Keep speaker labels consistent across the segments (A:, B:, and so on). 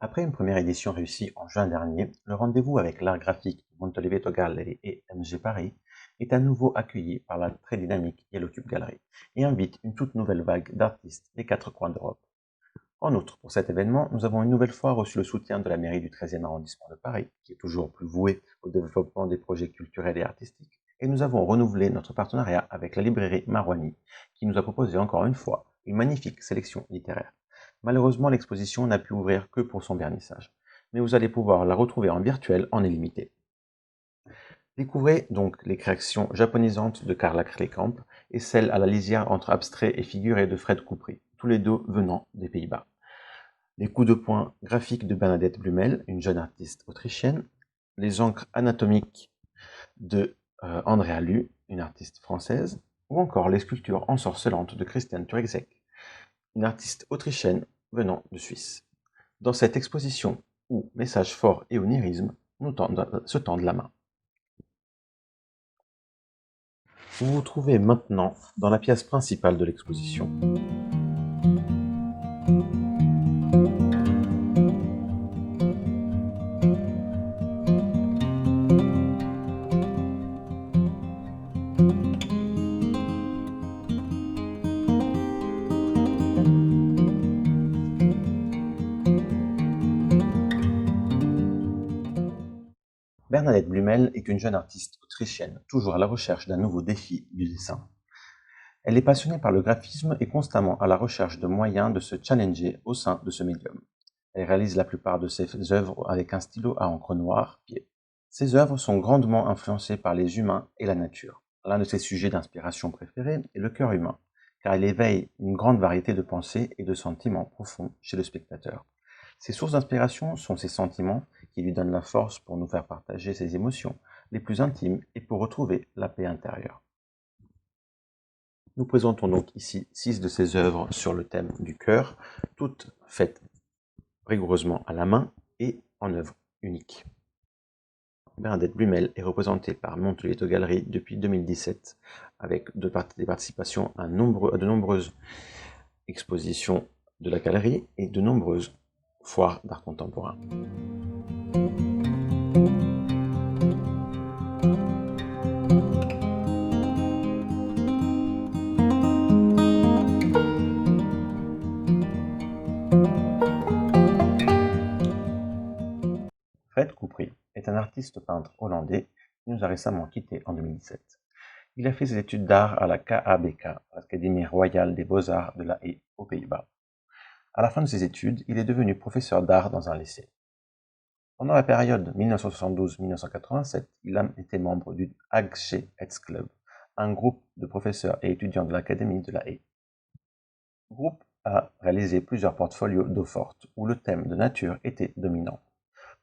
A: Après une première édition réussie en juin dernier, le rendez-vous avec l'art graphique de Montoliveto Gallery et MG Paris est à nouveau accueilli par la très dynamique Yellow Cube Gallery et invite une toute nouvelle vague d'artistes des quatre coins d'Europe. En outre, pour cet événement, nous avons une nouvelle fois reçu le soutien de la mairie du 13e arrondissement de Paris, qui est toujours plus vouée au développement des projets culturels et artistiques, et nous avons renouvelé notre partenariat avec la librairie Marouani, qui nous a proposé encore une fois une magnifique sélection littéraire. Malheureusement, l'exposition n'a pu ouvrir que pour son vernissage, mais vous allez pouvoir la retrouver en virtuel en illimité. Découvrez donc les créations japonisantes de Carla Kreekamp et celles à la lisière entre abstrait et figuré de Fred Coupery, tous les deux venant des Pays-Bas. Les coups de poing graphiques de Bernadette Blumel, une jeune artiste autrichienne, les encres anatomiques de Andrea Lu, une artiste française, ou encore les sculptures ensorcelantes de Christian Turek, une artiste autrichienne venant de Suisse. Dans cette exposition où messages forts et onirisme se tendent la main. Vous vous trouvez maintenant dans la pièce principale de l'exposition. Bernadette Blumel est une jeune artiste autrichienne, toujours à la recherche d'un nouveau défi du dessin. Elle est passionnée par le graphisme et constamment à la recherche de moyens de se challenger au sein de ce médium. Elle réalise la plupart de ses œuvres avec un stylo à encre noire pied. Ses œuvres sont grandement influencées par les humains et la nature. L'un de ses sujets d'inspiration préférés est le cœur humain, car il éveille une grande variété de pensées et de sentiments profonds chez le spectateur. Ses sources d'inspiration sont ses sentiments qui lui donnent la force pour nous faire partager ses émotions les plus intimes et pour retrouver la paix intérieure. Nous présentons donc ici 6 de ses œuvres sur le thème du cœur, toutes faites rigoureusement à la main et en œuvre unique. Bernadette Blumel est représentée par Montoliveto Gallery depuis 2017, avec des participations à de nombreuses expositions de la galerie et de nombreuses foires d'art contemporain. Fred Coupery est un artiste peintre hollandais qui nous a récemment quittés en 2017. Il a fait ses études d'art à la KABK, l'Académie royale des beaux-arts de La Haye, aux Pays-Bas. À la fin de ses études, il est devenu professeur d'art dans un lycée. Pendant la période 1972-1987, il a été membre du Hagsche Club, un groupe de professeurs et étudiants de l'Académie de La Haye. Le groupe a réalisé plusieurs portfolios d'eau forte, où le thème de nature était dominant.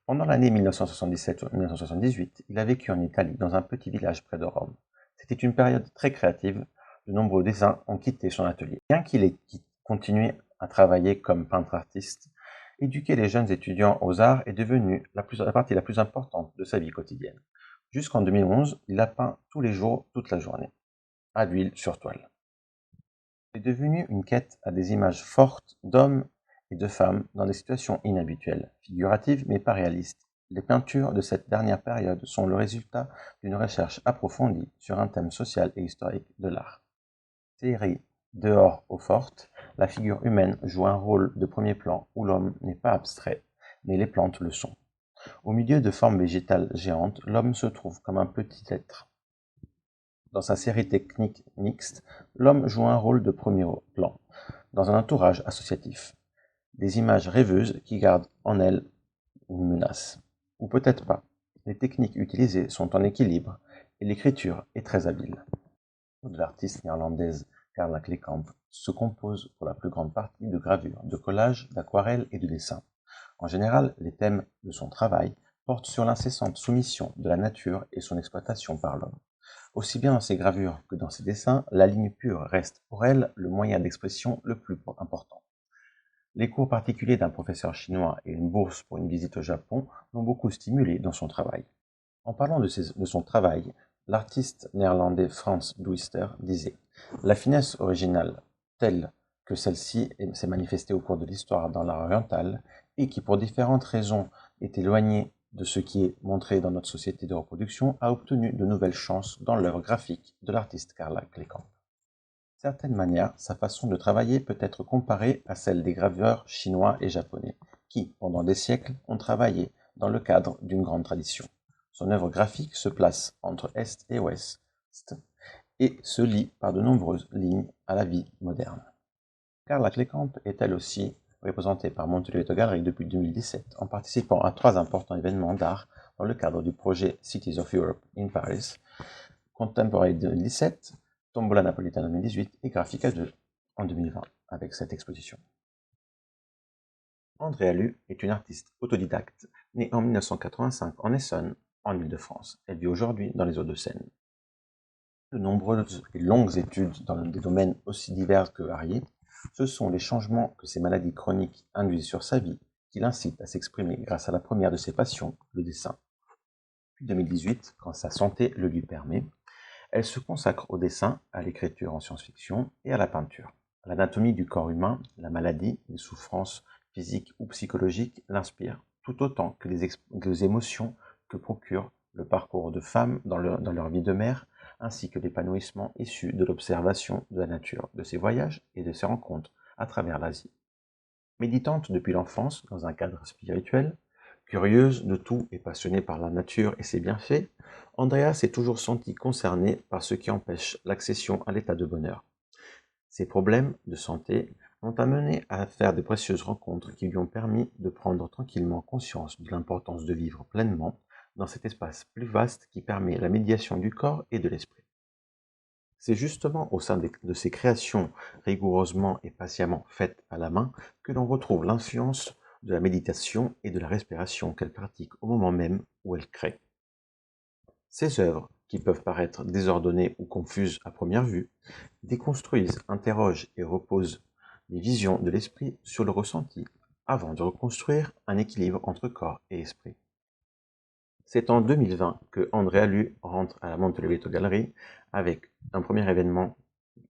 A: Pendant l'année 1977-1978, il a vécu en Italie, dans un petit village près de Rome. C'était une période très créative, de nombreux dessins ont quitté son atelier. Bien qu'il ait continué à travailler comme peintre-artiste, éduquer les jeunes étudiants aux arts est devenu la partie la plus importante de sa vie quotidienne. Jusqu'en 2011, il a peint tous les jours, toute la journée, à l'huile sur toile. C'est devenu une quête à des images fortes d'hommes et de femmes dans des situations inhabituelles, figuratives mais pas réalistes. Les peintures de cette dernière période sont le résultat d'une recherche approfondie sur un thème social et historique de l'art. Série Dehors eau forte, la figure humaine joue un rôle de premier plan où l'homme n'est pas abstrait, mais les plantes le sont. Au milieu de formes végétales géantes, l'homme se trouve comme un petit être. Dans sa série technique mixte, l'homme joue un rôle de premier plan, dans un entourage associatif. Des images rêveuses qui gardent en elles une menace. Ou peut-être pas. Les techniques utilisées sont en équilibre et l'écriture est très habile. L'artiste néerlandaise Carla Kreekamp se compose pour la plus grande partie de gravures, de collages, d'aquarelles et de dessins. En général, les thèmes de son travail portent sur l'incessante soumission de la nature et son exploitation par l'homme. Aussi bien dans ses gravures que dans ses dessins, la ligne pure reste pour elle le moyen d'expression le plus important. Les cours particuliers d'un professeur chinois et une bourse pour une visite au Japon l'ont beaucoup stimulé dans son travail. En parlant de son travail, l'artiste néerlandais Frans Douister disait « La finesse originale, telle que celle-ci s'est manifestée au cours de l'histoire dans l'art oriental, et qui pour différentes raisons est éloigné de ce qui est montré dans notre société de reproduction, a obtenu de nouvelles chances dans l'œuvre graphique de l'artiste Carla Clécamp. D'une certaine manière, sa façon de travailler peut être comparée à celle des graveurs chinois et japonais, qui, pendant des siècles, ont travaillé dans le cadre d'une grande tradition. Son œuvre graphique se place entre Est et Ouest et se lie par de nombreuses lignes à la vie moderne. Carla Clécamp est elle aussi représentée par Montoliveto Gallery depuis 2017 en participant à 3 importants événements d'art dans le cadre du projet Cities of Europe in Paris, Contemporary 2017, Tombola Napolitana 2018 et Graphica 2 en 2020 avec cette exposition. Andrea Lu est une artiste autodidacte née en 1985 en Essonne, en Île-de-France. Elle vit aujourd'hui dans les Hauts-de-Seine. De nombreuses et longues études dans des domaines aussi divers que variés, ce sont les changements que ces maladies chroniques induisent sur sa vie qui l'incitent à s'exprimer grâce à la première de ses passions, le dessin. Depuis 2018, quand sa santé le lui permet, elle se consacre au dessin, à l'écriture en science-fiction et à la peinture. L'anatomie du corps humain, la maladie, les souffrances physiques ou psychologiques l'inspirent, tout autant que les émotions que procure le parcours de femmes dans leur vie de mère, ainsi que l'épanouissement issu de l'observation de la nature, de ses voyages et de ses rencontres à travers l'Asie. Méditante depuis l'enfance dans un cadre spirituel, curieuse de tout et passionnée par la nature et ses bienfaits, Andrea s'est toujours sentie concernée par ce qui empêche l'accession à l'état de bonheur. Ses problèmes de santé l'ont amenée à faire de précieuses rencontres qui lui ont permis de prendre tranquillement conscience de l'importance de vivre pleinement dans cet espace plus vaste qui permet la médiation du corps et de l'esprit. C'est justement au sein de ces créations rigoureusement et patiemment faites à la main que l'on retrouve l'influence de la méditation et de la respiration qu'elle pratique au moment même où elle crée. Ces œuvres, qui peuvent paraître désordonnées ou confuses à première vue, déconstruisent, interrogent et reposent les visions de l'esprit sur le ressenti, avant de reconstruire un équilibre entre corps et esprit. C'est en 2020 que Andrea Lu rentre à la Montoliveto Gallery avec un premier événement,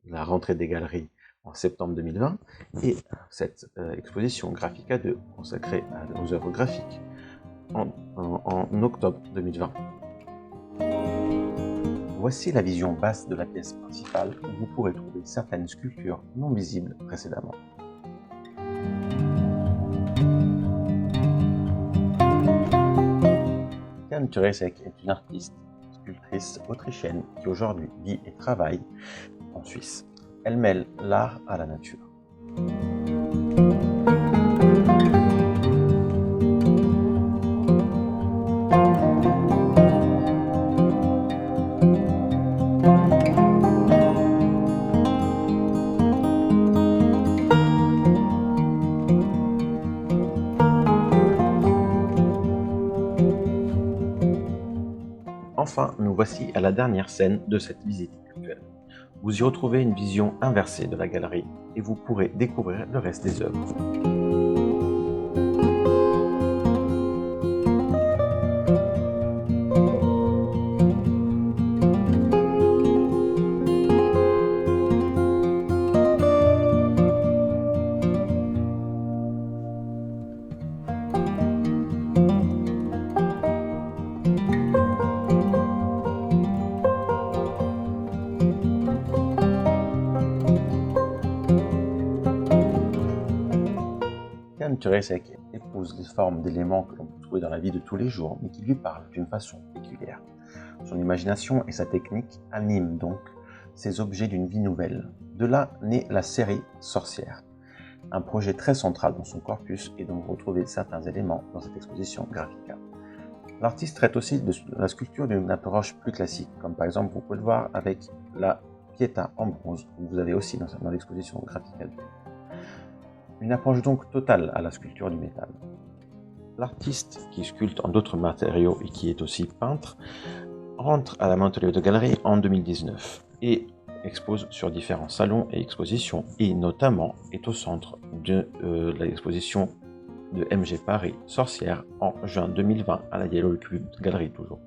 A: la rentrée des galeries en septembre 2020, et cette exposition Graphica 2 consacrée aux œuvres graphiques en octobre 2020. Voici la vision basse de la pièce principale où vous pourrez trouver certaines sculptures non visibles précédemment. Jan Turecek est une artiste, sculptrice autrichienne qui aujourd'hui vit et travaille en Suisse. Elle mêle l'art à la nature. Enfin, nous voici à la dernière scène de cette visite virtuelle. Vous y retrouvez une vision inversée de la galerie et vous pourrez découvrir le reste des œuvres. Jan Turecek épouse les formes d'éléments que l'on peut trouver dans la vie de tous les jours, mais qui lui parlent d'une façon péculière. Son imagination et sa technique animent donc ces objets d'une vie nouvelle. De là naît la série Sorcière, un projet très central dans son corpus et dont vous retrouvez certains éléments dans cette exposition Graphica. L'artiste traite aussi de la sculpture d'une approche plus classique, comme par exemple vous pouvez le voir avec la Pietà en bronze, que vous avez aussi dans l'exposition Graphica 2. Une approche donc totale à la sculpture du métal. L'artiste, qui sculpte en d'autres matériaux et qui est aussi peintre, rentre à la Montoliveto Gallery en 2019 et expose sur différents salons et expositions, et notamment est au centre de l'exposition de MG Paris Sorcière en juin 2020 à la Yellow Cube Gallery toujours.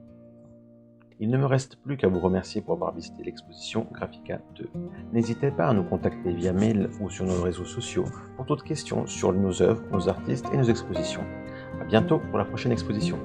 A: Il ne me reste plus qu'à vous remercier pour avoir visité l'exposition Graphica 2. N'hésitez pas à nous contacter via mail ou sur nos réseaux sociaux pour toutes questions sur nos œuvres, nos artistes et nos expositions. À bientôt pour la prochaine exposition.